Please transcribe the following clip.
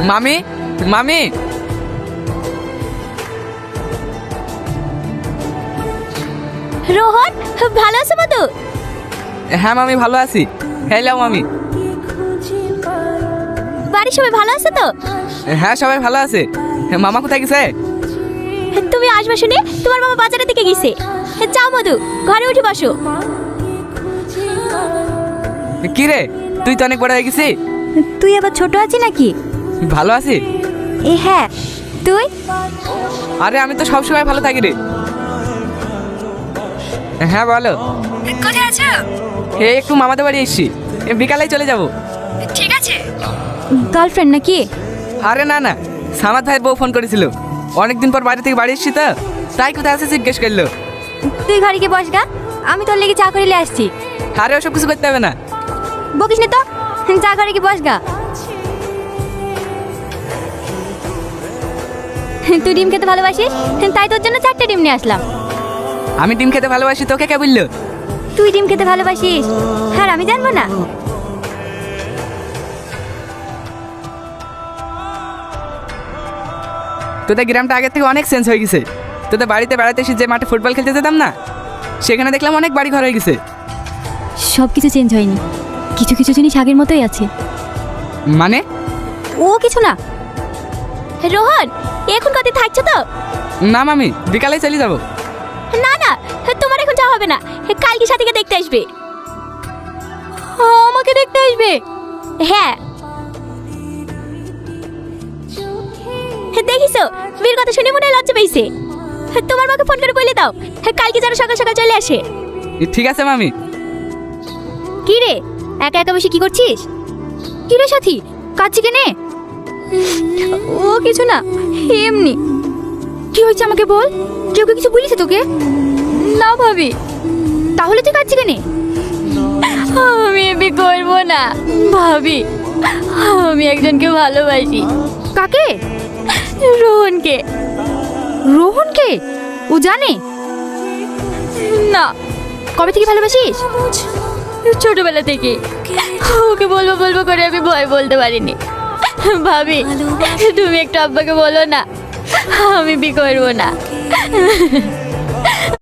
মামি, মামি। রোহন, ভালো আছো মধু? হ্যাঁ মামি, ভালো আছি। হ্যালো মামি। বাড়ির সবাই ভালো আছে তো? হ্যাঁ, সবাই ভালো আছে। মামা কোথায় গেছে? তুমি আসবে শুনে তোমার বাবা বাজারের দিকে গেছে। যাও মধু, ঘরে উঠে বসো। কি রে, তুই তো অনেক বড় হয়ে গেছিস। তুই আবার ছোট আছিস নাকি? ভালো আছি। হ্যাঁ, তুই? আরে আমি তো সবসময় ভালো থাকি রে। হ্যাঁ বলো। কোথায় আছো? একটু মামাদের বাড়ি এসছি, বিকালেই চলে যাব। ঠিক আছে। গার্লফ্রেন্ড নাকি? আরে না না, সামাদ ভাইয়ের বউ ফোন করেছিল। অনেকদিন পর বাইরে থেকে বাড়ি এসছি তো, তাই কোথায় আছে জিজ্ঞেস করলো। তুই ঘরে গিয়ে বস গা, আমি তোর লেগে চা করে নিয়ে আসছি। আরে ওসব কিছু করতে হবে না। বকিস না তো, চা ঘরে গিয়ে বস গা। তুই ডিম খেতে ভালোবাসিস, তাই তোর জন্য 4টে ডিম নিয়ে আসলাম। আমি ডিম খেতে ভালোবাসি, তোকে কে বললো? তুই ডিম খেতে ভালোবাসিস আর আমি জানবো না? তোদের গ্রামটা আগের থেকে অনেক চেঞ্জ হয়ে গেছে। তোদের বাড়িতে বেড়াতে এসে যে মাঠে ফুটবল খেলতে যেতাম না, সেখানে দেখলাম অনেক বাড়ি ঘর হয়ে গেছে। সব কিছু চেঞ্জ হয়নি, কিছু কিছু জিনিস আগের মতোই আছে। মানে? ও কিছু না। রোহন, এখন কত থাকছো তো? না মামি, বিকালে চলে যাব। না না, তোমার এখন যাওয়া হবে না, কালকে সাথীকে দেখতে আসবে। আমাকে দেখতে আসবে? হ্যাঁ। দেখিছো, বীর কথা শুনে মনে হয় লজ্জা পেয়েছে। তোমার মাকে ফোন করে বলে দাও কালকে যেন সকাল সকাল চলে আসে। ঠিক আছে মামি। কি রে, একা একা বসে কি করছিস? কি রে সাথী, কাচ্ছি কেনে? ও কিছু না, এমনি। কি হয়েছে আমাকে বল, কেউ কিছু বলিছে তোকে? না ভাবি। তাহলে তুই কাচ্ছি কেনে? আমি এমনি করবো না ভাবি, আমি একজনকে ভালোবাসি। কাকে? রোহনকে। রোহনকে? ও জানে না। কবে থেকে ভালোবাসিস? ছোটবেলা থেকে। ওকে বলবো বলবো করে আমি ভয় বলতে পারিনি। ভাবি, তুমি একটু আব্বাকে বলো না, আমি বিয়ে করবো না।